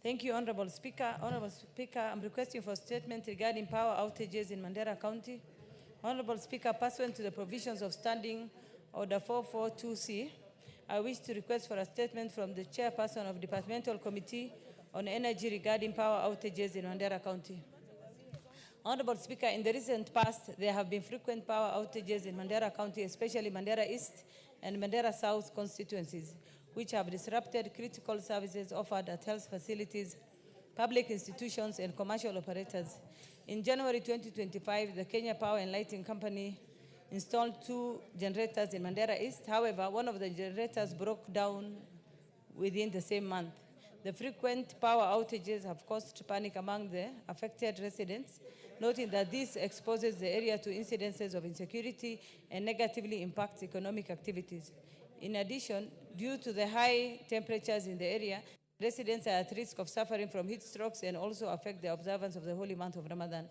Thank you, Honorable Speaker. Honorable Speaker, I'm requesting for a statement regarding power outages in Mandera County. Honorable Speaker, pursuant to the provisions of Standing Order 442C, I wish to request for a statement from the Chairperson of Departmental Committee on Energy regarding power outages in Mandera County. Honorable Speaker, in the recent past, there have been frequent power outages in Mandera County, especially Mandera East and Mandera South constituencies, which have disrupted critical services offered at health facilities, public institutions, and commercial operators. In January 2025, the Kenya Power and Lighting Company installed 2 generators in Mandera East. However, one of the generators broke down within the same month. The frequent power outages have caused panic among the affected residents, noting that this exposes the area to incidences of insecurity and negatively impacts economic activities. In addition, due to the high temperatures in the area, residents are at risk of suffering from heat strokes and also affect the observance of the holy month of Ramadan.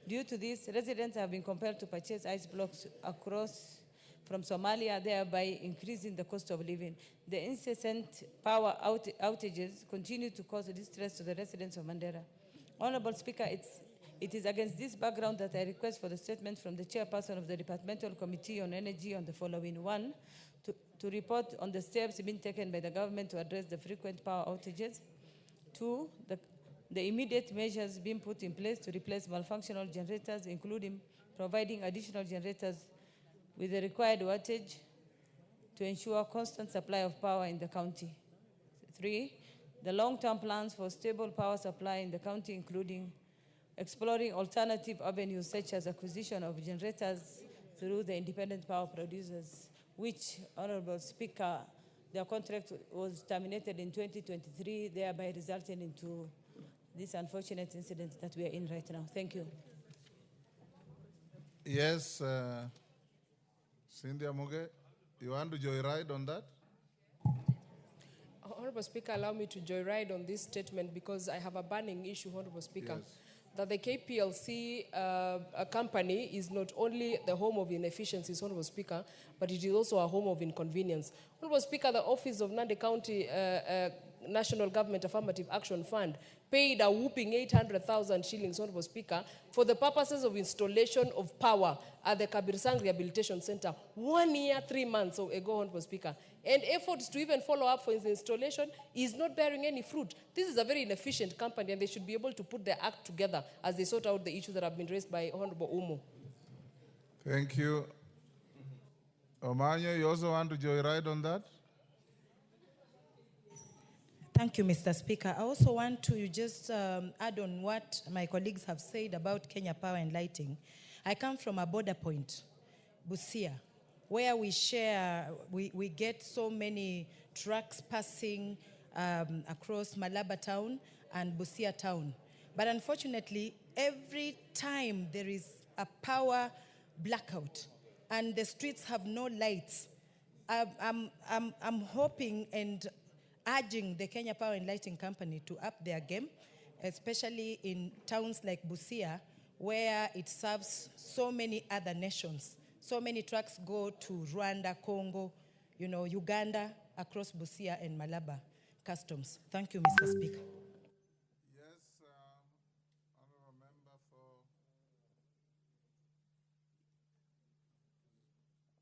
Due to this, residents have been compelled to purchase ice blocks across from Somalia, thereby increasing the cost of living. The incessant power outages continue to cause distress to the residents of Mandera. Honorable Speaker, it is against this background that I request for the statement from the Chairperson of the Departmental Committee on Energy on the following. 1, to report on the steps being taken by the government to address the frequent power outages. 2, the immediate measures being put in place to replace malfunctional generators, including providing additional generators with the required wattage to ensure constant supply of power in the county. 3, the long-term plans for stable power supply in the county, including exploring alternative avenues such as acquisition of generators through the independent power producers, which, Honorable Speaker, their contract was terminated in 2023, thereby resulting into this unfortunate incident that we are in right now. Thank you. Yes, Cynthia Muge, you want to joyride on that? Honorable Speaker, allow me to joyride on this statement because I have a burning issue, Honorable Speaker. Yes. That the KPLC company is not only the home of inefficiencies, Honorable Speaker, but it is also a home of inconvenience. Honorable Speaker, the Office of Nandi County National Government Affirmative Action Fund paid a whooping 800,000 shillings, Honorable Speaker, for the purposes of installation of power at the Kabirsang Rehabilitation Center 1 year, 3 months ago, Honorable Speaker. And efforts to even follow up for its installation is not bearing any fruit. This is a very inefficient company, and they should be able to put their act together as they sort out the issues that have been raised by Honorable Umo. Thank you. Omanyo, you also want to joyride on that? Thank you, Mr. Speaker. I also want to just add on what my colleagues have said about Kenya Power and Lighting. I come from a border point, Busia, where we share, we get so many trucks passing across Malaba town and Busia town. But unfortunately, every time there is a power blackout and the streets have no lights, I'm hoping and urging the Kenya Power and Lighting Company to up their game, especially in towns like Busia, where it serves so many other nations. So many trucks go to Rwanda, Congo, Uganda, across Busia and Malaba customs. Thank you, Mr. Speaker. Yes, honorable member for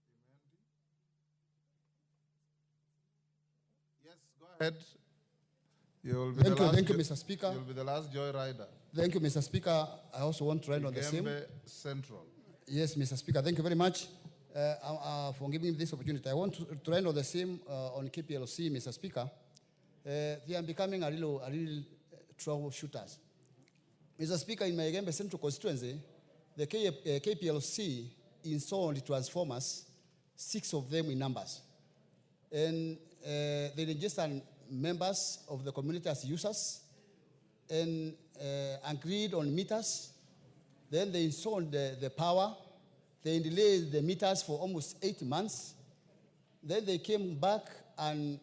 Imendi. Yes, go ahead. You will be Thank you, Mr. Speaker. You will be the last joyrider. Thank you, Mr. Speaker. I also want to ride on the same. Central. Yes, Mr. Speaker. Thank you very much for giving me this opportunity. I want to ride on the same on KPLC, Mr. Speaker. They are becoming a real troubleshooters. Mr. Speaker, in my Gembe Central constituency, the KPLC installed transformers, 6 of them in numbers. And they registered members of the community as users and agreed on meters. Then they installed the power. They delayed the meters for almost 8 months. Then they came back and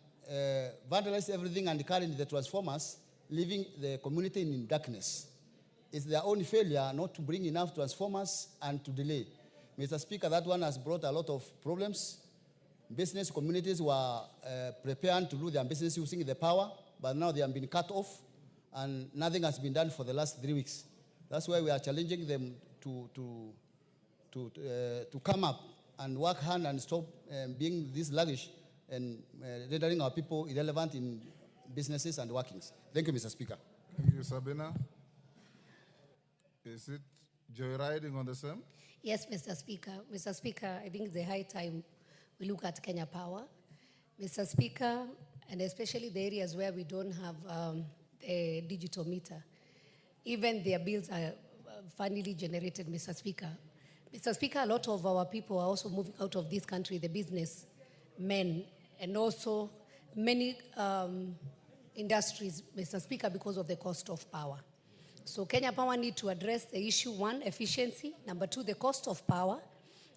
vandalized everything and carried the transformers, leaving the community in darkness. It's their own failure not to bring enough transformers and to delay. Mr. Speaker, that one has brought a lot of problems. Business communities were preparing to do their business using the power, but now they have been cut off. and nothing has been done for the last 3 weeks. That's why we are challenging them to come up and work hard and stop being this sluggish and rendering our people irrelevant in businesses and workings. Thank you, Mr. Speaker. Thank you, Sabina. Is it joyriding on the same? Yes, Mr. Speaker. Mr. Speaker, I think it's the high time we look at Kenya Power. Mr. Speaker, and especially the areas where we don't have a digital meter, even their bills are finally generated, Mr. Speaker. Mr. Speaker, a lot of our people are also moving out of this country, the business men, and also many industries, Mr. Speaker, because of the cost of power. So Kenya Power need to address the issue, one, efficiency, number two, the cost of power,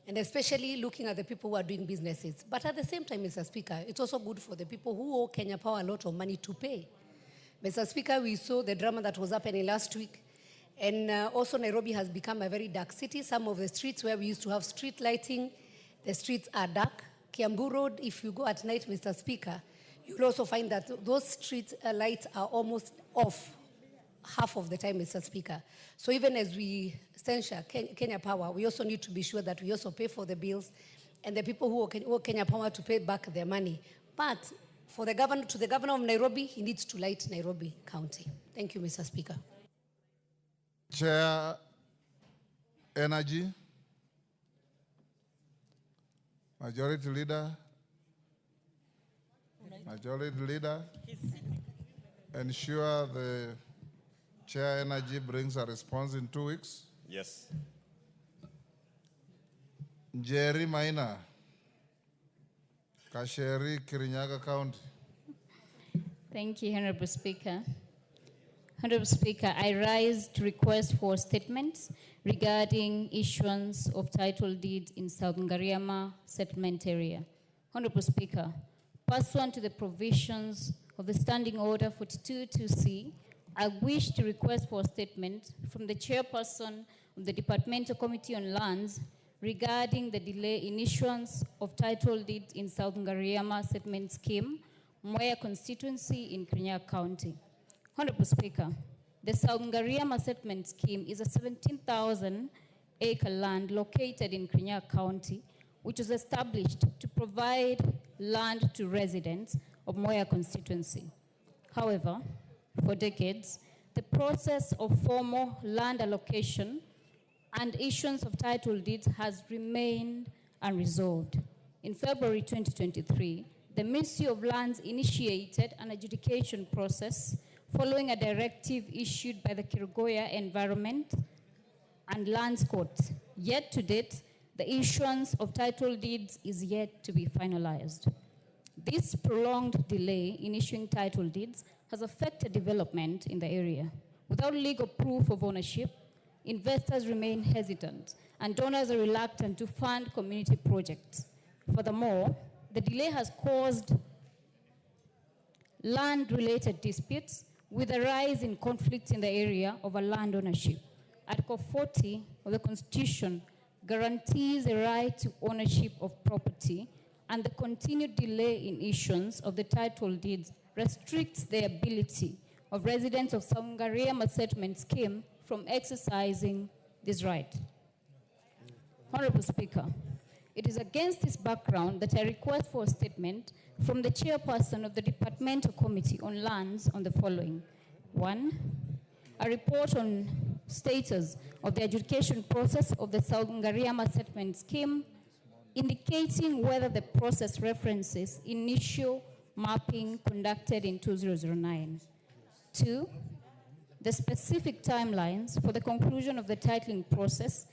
and especially looking at the people who are doing businesses. But at the same time, Mr. Speaker, it's also good for the people who owe Kenya Power a lot of money to pay. Mr. Speaker, we saw the drama that was happening last week, and also Nairobi has become a very dark city. Some of the streets where we used to have street lighting, the streets are dark. Kiambu Road, if you go at night, Mr. Speaker, you'll also find that those street lights are almost off half of the time, Mr. Speaker. So even as we censure Kenya Power, we also need to be sure that we also pay for the bills and the people who owe Kenya Power to pay back their money. But for the governor, to the governor of Nairobi, he needs to light Nairobi County. Thank you, Mr. Speaker. Chair, Energy. Majority Leader. Majority Leader. Ensure the Chair Energy brings a response in 2 weeks. Yes. Jerry Maina, Kasheri, Kirinyaga County. Thank you, Honorable Speaker. Honorable Speaker, I rise to request for statements regarding issuance of title deed in South Ngariama settlement area. Honorable Speaker, pursuant to the provisions of the Standing Order 42-2C, I wish to request for a statement from the chairperson of the Departmental Committee on Lands regarding the delay in issuance of title deed in South Ngariama settlement scheme, Mwea constituency in Kirinyaga County. Honorable Speaker, the South Ngariama settlement scheme is a 17,000-acre land located in Kirinyaga County, which was established to provide land to residents of Mwea constituency. However, for decades, the process of formal land allocation and issuance of title deeds has remained unresolved. In February 2023, the Ministry of Lands initiated an adjudication process following a directive issued by the Kirugoya Environment and Lands Court. Yet to date, the issuance of title deeds is yet to be finalized. This prolonged delay in issuing title deeds has affected development in the area. Without legal proof of ownership, investors remain hesitant and donors are reluctant to fund community projects. Furthermore, the delay has caused land-related disputes with a rise in conflicts in the area over land ownership. Article 40 of the Constitution guarantees the right to ownership of property, and the continued delay in issuance of the title deeds restricts the ability of residents of South Ngariama settlement scheme from exercising this right. Honorable Speaker, it is against this background that I request for a statement from the chairperson of the Departmental Committee on Lands on the following. 1, a report on status of the adjudication process of the South Ngariama settlement scheme, indicating whether the process references initial mapping conducted in 2009. 2, the specific timelines for the conclusion of the titling process,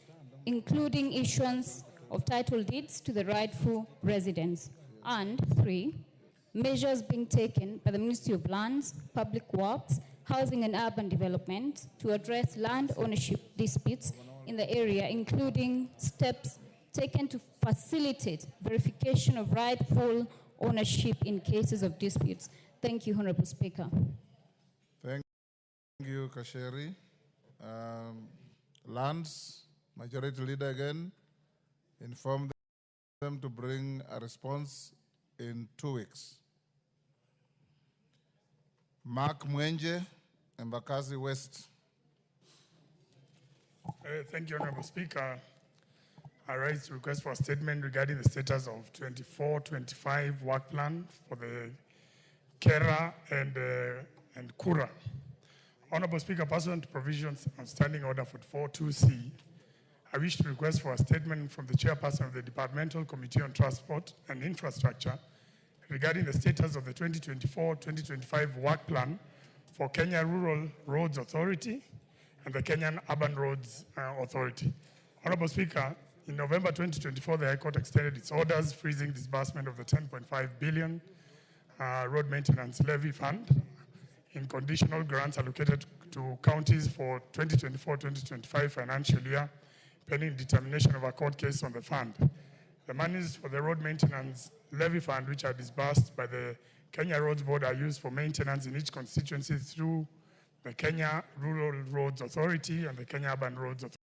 including issuance of title deeds to the rightful residents. And 3, measures being taken by the Ministry of Lands, Public Works, Housing and Urban Development to address land ownership disputes in the area, including steps taken to facilitate verification of rightful ownership in cases of disputes. Thank you, Honorable Speaker. Thank you, Kasheri. Lands, Majority Leader again, inform them to bring a response in 2 weeks. Mark Mwenje, Embakasi West. Thank you, Honorable Speaker. I raise a request for a statement regarding the status of 24-25 work plan for the Kera and Kura. Honorable Speaker, pursuant to provisions on Standing Order 44-2C, I wish to request for a statement from the Chairperson of the Departmental Committee on Transport and Infrastructure regarding the status of the 2024-2025 work plan for Kenya Rural Roads Authority and the Kenyan Urban Roads Authority. Honorable Speaker, in November 2024, the High Court extended its orders freezing disbursement of the 10.5 billion road maintenance levy fund in conditional grants allocated to counties for 2024-2025 financial year, pending determination of a court case on the fund. The monies for the road maintenance levy fund, which are disbursed by the Kenya Roads Board, are used for maintenance in each constituency through the Kenya Rural Roads Authority and the Kenya Urban Roads Authority.